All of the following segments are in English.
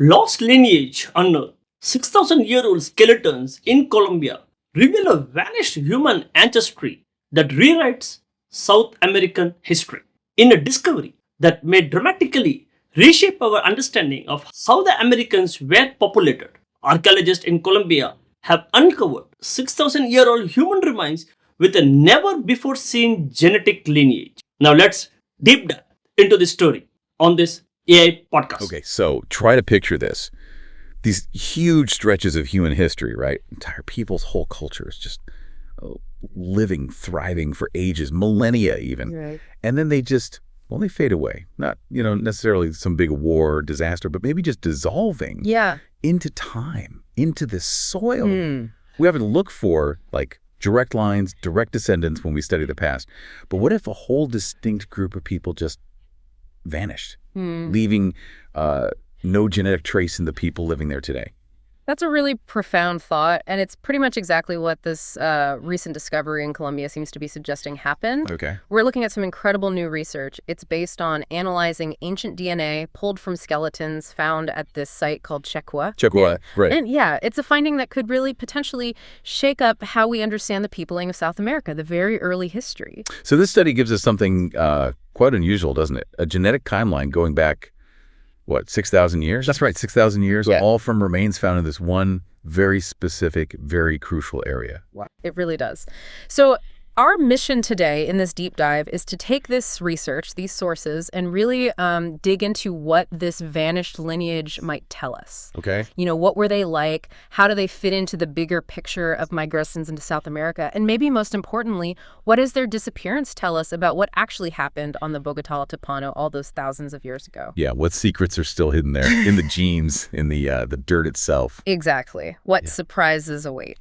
Lost lineage unearthed. 6,000-year-old skeletons in Colombia reveal a vanished human ancestry that rewrites South American history. In a discovery that may dramatically reshape our understanding of how the Americans were populated, archaeologists in Colombia have uncovered 6,000-year-old human remains with a never before seen genetic lineage. Now let's deep dive into this story on this AI podcast. Okay, so try to picture this. These huge stretches of human history, right? Entire people's whole culture is just living, thriving for ages, millennia even. Right. And then they just, well, they fade away. Not, necessarily some big war or disaster, but maybe just dissolving into time, into the soil. We often look for, like, direct lines, direct descendants when we study the past. But what if a whole distinct group of people just vanished, leaving no genetic trace in the people living there today? That's a really profound thought, and it's pretty much exactly what this recent discovery in Colombia seems to be suggesting happened. Okay. We're looking at some incredible new research. It's based on analyzing ancient DNA pulled from skeletons found at this site called Checua. Checua, right. And yeah, it's a finding that could really potentially shake up how we understand the peopling of South America, the very early history. So this study gives us something quite unusual, doesn't it? A genetic timeline going back, 6,000 years? That's right, 6,000 years, all from remains found in this one very specific, very crucial area. Wow. It really does. So our mission today in this deep dive is to take this research, these sources, and really dig into what this vanished lineage might tell us. Okay. What were they like? How do they fit into the bigger picture of migrations into South America? And maybe most importantly, what does their disappearance tell us about what actually happened on the Bogotá Altipano all those thousands of years ago? Yeah, what secrets are still hidden there in the genes, in the dirt itself? Exactly. What surprises await?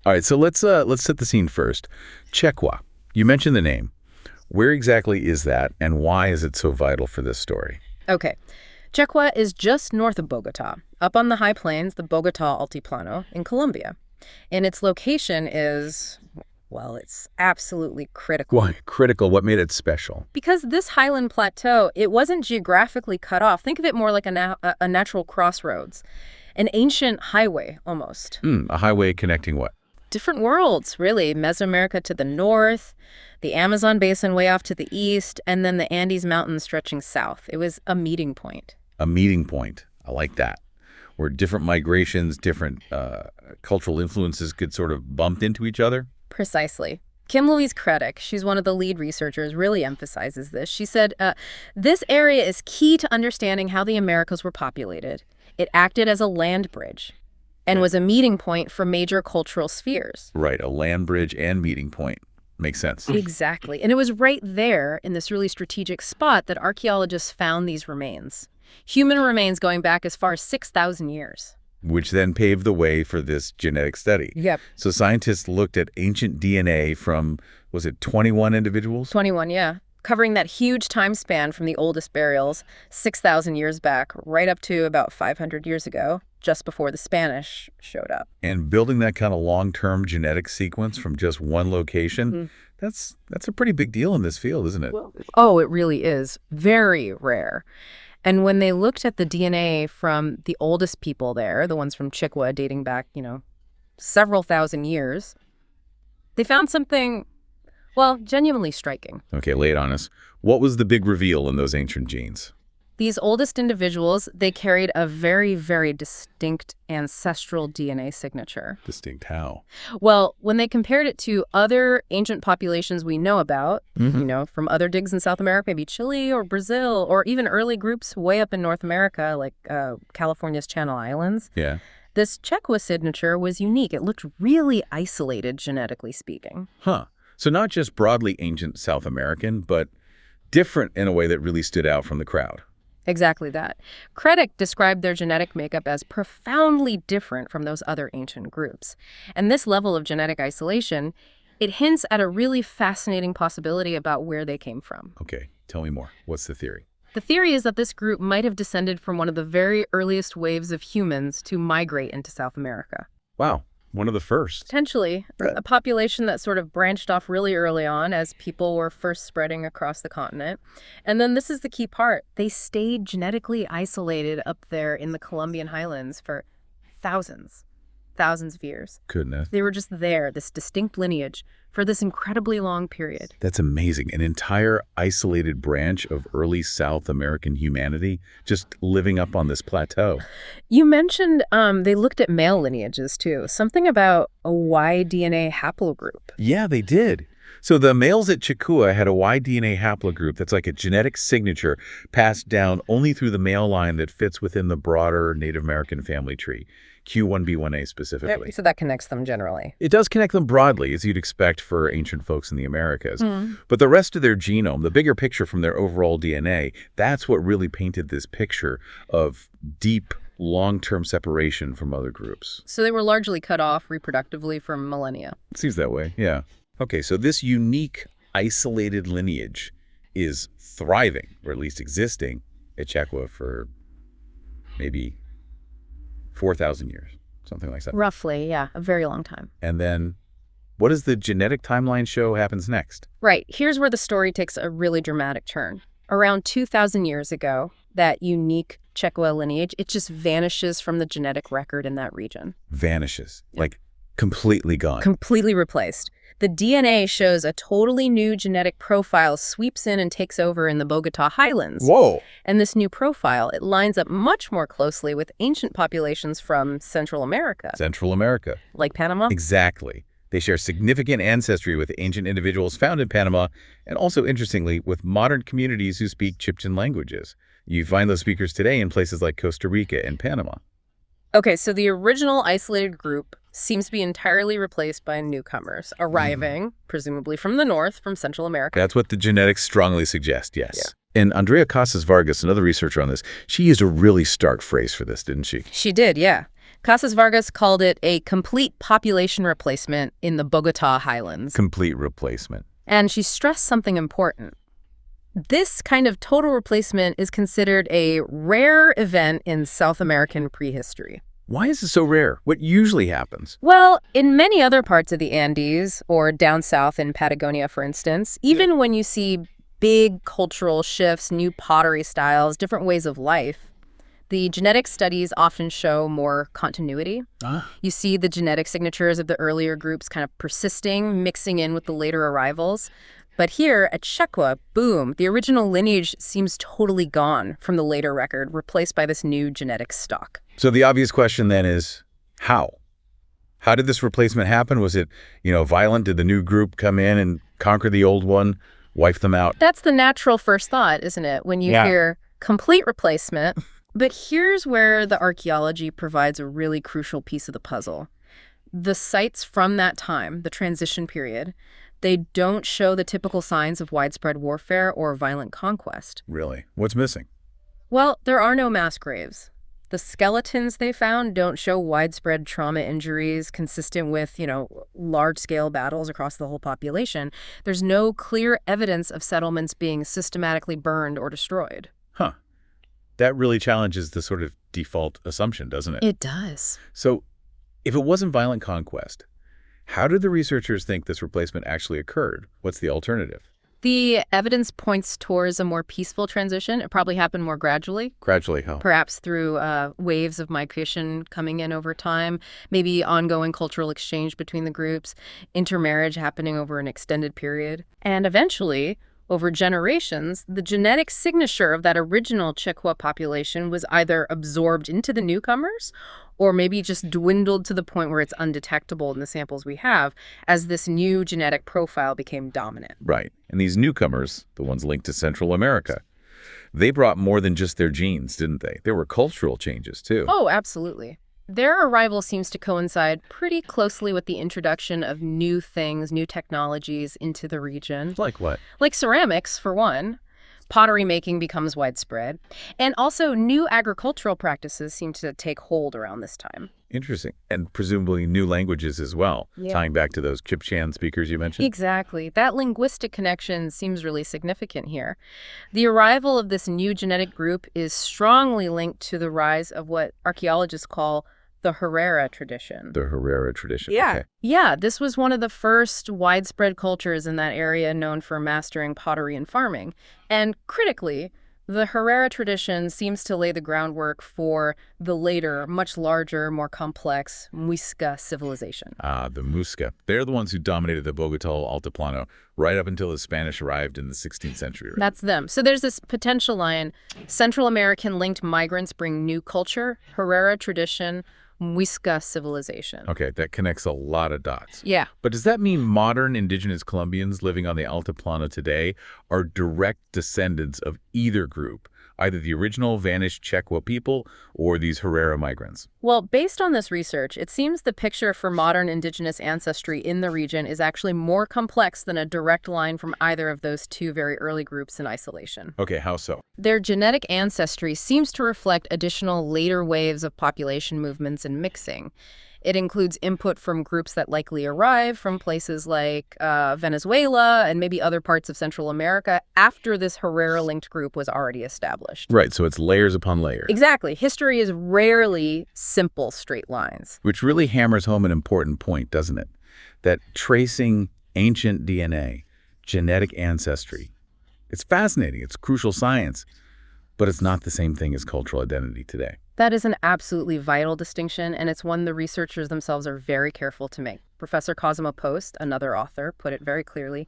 All right, so let's set the scene first. Checua, you mentioned the name. Where exactly is that, and why is it so vital for this story? Okay. Checua is just north of Bogotá, up on the high plains, the Bogotá Altiplano in Colombia. And its location is, well, it's absolutely critical. Why critical? What made it special? Because this highland plateau, it wasn't geographically cut off. Think of it more like a natural crossroads, an ancient highway almost. A highway connecting what? Different worlds, really. Mesoamerica to the north, the Amazon basin way off to the east, and then the Andes Mountains stretching south. It was a meeting point. A meeting point. I like that. Where different migrations, different cultural influences could sort of bump into each other. Precisely. Kim Louise Creddick, she's one of the lead researchers, really emphasizes this. She said, this area is key to understanding how the Americas were populated. It acted as a land bridge and was a meeting point for major cultural spheres. Right, a land bridge and meeting point. Makes sense. Exactly. And it was right there in this really strategic spot that archaeologists found these remains. Human remains going back as far as 6,000 years. Which then paved the way for this genetic study. Yep. So scientists looked at ancient DNA from, was it 21 individuals? 21, yeah. Covering that huge time span from the oldest burials, 6,000 years back, right up to about 500 years ago, just before the Spanish showed up. And building that kind of long-term genetic sequence from just one location, that's a pretty big deal in this field, isn't it? Oh, it really is. Very rare. And when they looked at the DNA from the oldest people there, the ones from Checua dating back, several thousand years, they found something, well, genuinely striking. Okay, lay it on us. What was the big reveal in those ancient genes? These oldest individuals, they carried a very, very distinct ancestral DNA signature. Distinct how? Well, when they compared it to other ancient populations we know about, from other digs in South America, maybe Chile or Brazil, or even early groups way up in North America, like California's Channel Islands, this Checua signature was unique. It looked really isolated, genetically speaking. Huh. So not just broadly ancient South American, but different in a way that really stood out from the crowd. Exactly that. Creddick described their genetic makeup as profoundly different from those other ancient groups. And this level of genetic isolation, it hints at a really fascinating possibility about where they came from. Okay, tell me more. What's the theory? The theory is that this group might have descended from one of the very earliest waves of humans to migrate into South America. Wow. One of the first. Potentially. A population that sort of branched off really early on as people were first spreading across the continent. And then this is the key part. They stayed genetically isolated up there in the Colombian highlands for thousands of years. Goodness. They were just there, this distinct lineage, for this incredibly long period. That's amazing. An entire isolated branch of early South American humanity just living up on this plateau. You mentioned they looked at male lineages, too. Something about a Y DNA haplogroup. Yeah, they did. So the males at Checua had a Y DNA haplogroup that's like a genetic signature passed down only through the male line that fits within the broader Native American family tree. Q1B1A specifically. So that connects them generally. It does connect them broadly, as you'd expect for ancient folks in the Americas. But the rest of their genome, the bigger picture from their overall DNA, that's what really painted this picture of deep, long-term separation from other groups. So they were largely cut off reproductively for millennia. It seems that way, yeah. Okay, so this unique, isolated lineage is thriving, or at least existing, at Checua for maybe 4,000 years, something like that. Roughly, yeah, a very long time. And then what does the genetic timeline show happens next? Right. Here's where the story takes a really dramatic turn. Around 2,000 years ago, that unique Checua lineage, it just vanishes from the genetic record in that region. Vanishes, like completely gone. Completely replaced. The DNA shows a totally new genetic profile sweeps in and takes over in the Bogota highlands. Whoa. And this new profile, it lines up much more closely with ancient populations from Central America. Central America. Like Panama? Exactly. They share significant ancestry with ancient individuals found in Panama, and also, interestingly, with modern communities who speak Chipchan languages. You find those speakers today in places like Costa Rica and Panama. Okay, so the original isolated group seems to be entirely replaced by newcomers arriving, presumably from the north, from Central America. That's what the genetics strongly suggest, yes. Yeah. And Andrea Casas-Vargas, another researcher on this, she used a really stark phrase for this, didn't she? She did, yeah. Casas-Vargas called it a complete population replacement in the Bogota highlands. Complete replacement. And she stressed something important. This kind of total replacement is considered a rare event in South American prehistory. Why is it so rare? What usually happens? Well, in many other parts of the Andes, or down south in Patagonia, for instance, even when you see big cultural shifts, new pottery styles, different ways of life, the genetic studies often show more continuity. You see the genetic signatures of the earlier groups kind of persisting, mixing in with the later arrivals. But here at Checua, boom, the original lineage seems totally gone from the later record, replaced by this new genetic stock. So the obvious question then is, how? How did this replacement happen? Was it, violent? Did the new group come in and conquer the old one, wipe them out? That's the natural first thought, isn't it? When you hear complete replacement. But here's where the archaeology provides a really crucial piece of the puzzle. The sites from that time, the transition period, they don't show the typical signs of widespread warfare or violent conquest. Really? What's missing? Well, there are no mass graves. The skeletons they found don't show widespread trauma injuries consistent with, large-scale battles across the whole population. There's no clear evidence of settlements being systematically burned or destroyed. Huh. That really challenges the sort of default assumption, doesn't it? It does. So, if it wasn't violent conquest, how did the researchers think this replacement actually occurred? What's the alternative? The evidence points towards a more peaceful transition. It probably happened more gradually. Gradually how? Perhaps through waves of migration coming in over time, maybe ongoing cultural exchange between the groups, intermarriage happening over an extended period. And eventually, over generations, the genetic signature of that original Checua population was either absorbed into the newcomers or maybe just dwindled to the point where it's undetectable in the samples we have as this new genetic profile became dominant. Right. And these newcomers, the ones linked to Central America, they brought more than just their genes, didn't they? There were cultural changes, too. Oh, absolutely. Their arrival seems to coincide pretty closely with the introduction of new things, new technologies into the region. Like what? Like ceramics, for one. Pottery making becomes widespread. And also new agricultural practices seem to take hold around this time. Interesting. And presumably new languages as well, tying back to those Chipchan speakers you mentioned. Exactly. That linguistic connection seems really significant here. The arrival of this new genetic group is strongly linked to the rise of what archaeologists call the Herrera tradition. The Herrera tradition. Yeah. Okay. Yeah, this was one of the first widespread cultures in that area known for mastering pottery and farming. And critically, the Herrera tradition seems to lay the groundwork for the later, much larger, more complex Muisca civilization. Ah, the Muisca. They're the ones who dominated the Bogotá Altiplano right up until the Spanish arrived in the 16th century. Right? That's them. So there's this potential line: Central American-linked migrants bring new culture, Herrera tradition, Muisca civilization. Okay, that connects a lot of dots. Yeah. But does that mean modern indigenous Colombians living on the Altiplano today are direct descendants of either group, either the original vanished Checua people or these Herrera migrants? Well, based on this research, it seems the picture for modern indigenous ancestry in the region is actually more complex than a direct line from either of those two very early groups in isolation. Okay, how so? Their genetic ancestry seems to reflect additional later waves of population movements and mixing. It includes input from groups that likely arrived from places like Venezuela and maybe other parts of Central America after this Herrera-linked group was already established. Right, so it's layers upon layers. Exactly. History is rarely simple straight lines. Which really hammers home an important point, doesn't it? That tracing ancient DNA, genetic ancestry, it's fascinating, it's crucial science, but it's not the same thing as cultural identity today. That is an absolutely vital distinction, and it's one the researchers themselves are very careful to make. Professor Cosimo Post, another author, put it very clearly.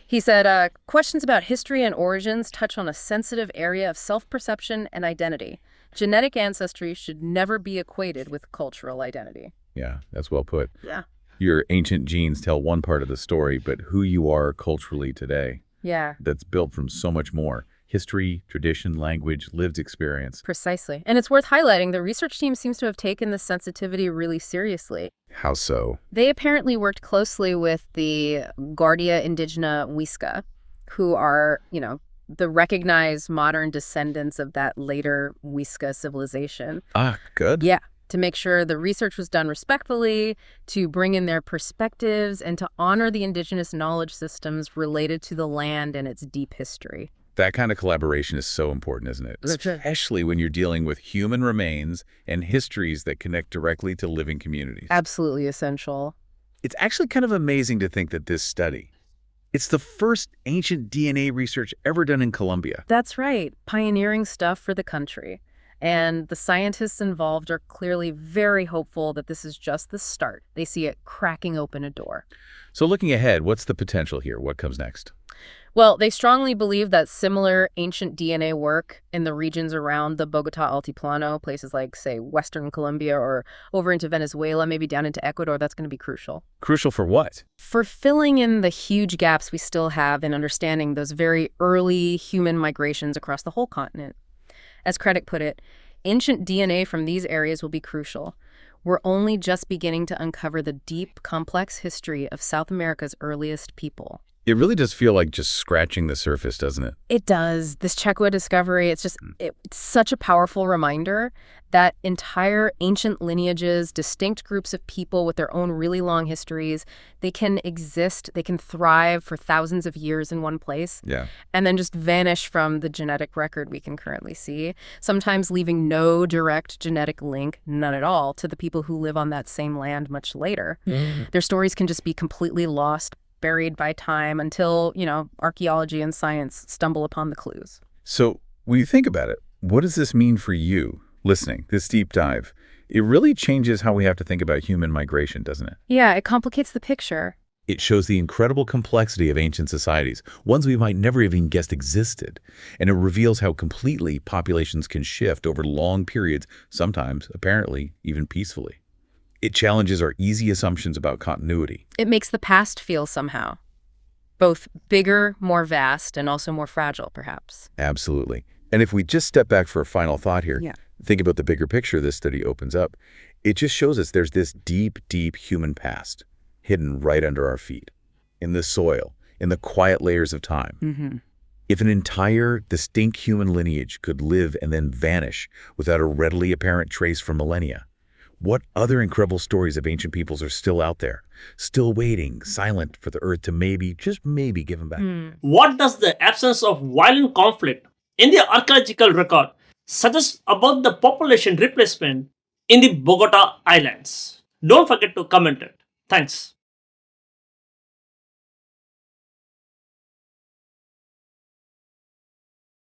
He said, questions about history and origins touch on a sensitive area of self-perception and identity. Genetic ancestry should never be equated with cultural identity. Yeah, that's well put. Yeah. Your ancient genes tell one part of the story, but who you are culturally today, Yeah. that's built from so much more. History, tradition, language, lived experience. Precisely. And it's worth highlighting the research team seems to have taken this sensitivity really seriously. How so? They apparently worked closely with the Guardia Indígena Muisca, who are, the recognized modern descendants of that later Muisca civilization. Ah, good. Yeah, to make sure the research was done respectfully, to bring in their perspectives, and to honor the indigenous knowledge systems related to the land and its deep history. That kind of collaboration is so important, isn't it? That's right. Especially when you're dealing with human remains and histories that connect directly to living communities. Absolutely essential. It's actually kind of amazing to think that this study, it's the first ancient DNA research ever done in Colombia. That's right. Pioneering stuff for the country. And the scientists involved are clearly very hopeful that this is just the start. They see it cracking open a door. So looking ahead, what's the potential here? What comes next? Well, they strongly believe that similar ancient DNA work in the regions around the Bogotá Altiplano, places like, say, Western Colombia or over into Venezuela, maybe down into Ecuador, that's going to be crucial. Crucial for what? For filling in the huge gaps we still have in understanding those very early human migrations across the whole continent. As Credit put it, ancient DNA from these areas will be crucial. We're only just beginning to uncover the deep, complex history of South America's earliest people. It really does feel like just scratching the surface, doesn't it? It does. This Checua discovery, it's such a powerful reminder that entire ancient lineages, distinct groups of people with their own really long histories, they can exist, they can thrive for thousands of years in one place, Yeah. and then just vanish from the genetic record we can currently see, sometimes leaving no direct genetic link, none at all, to the people who live on that same land much later. Their stories can just be completely lost, buried by time until, archaeology and science stumble upon the clues. So when you think about it, what does this mean for you listening, this deep dive? It really changes how we have to think about human migration, doesn't it? Yeah, it complicates the picture. It shows the incredible complexity of ancient societies, ones we might never even guessed existed. And it reveals how completely populations can shift over long periods, sometimes, apparently, even peacefully. It challenges our easy assumptions about continuity. It makes the past feel somehow both bigger, more vast, and also more fragile, perhaps. Absolutely. And if we just step back for a final thought here, think about the bigger picture this study opens up. It just shows us there's this deep, deep human past hidden right under our feet, in the soil, in the quiet layers of time. If an entire, distinct human lineage could live and then vanish without a readily apparent trace for millennia, what other incredible stories of ancient peoples are still out there, still waiting, silent for the earth to maybe, just maybe, give them back? What does the absence of violent conflict in the archaeological record suggest about the population replacement in the Bogota Islands. Don't forget to comment it. Thanks.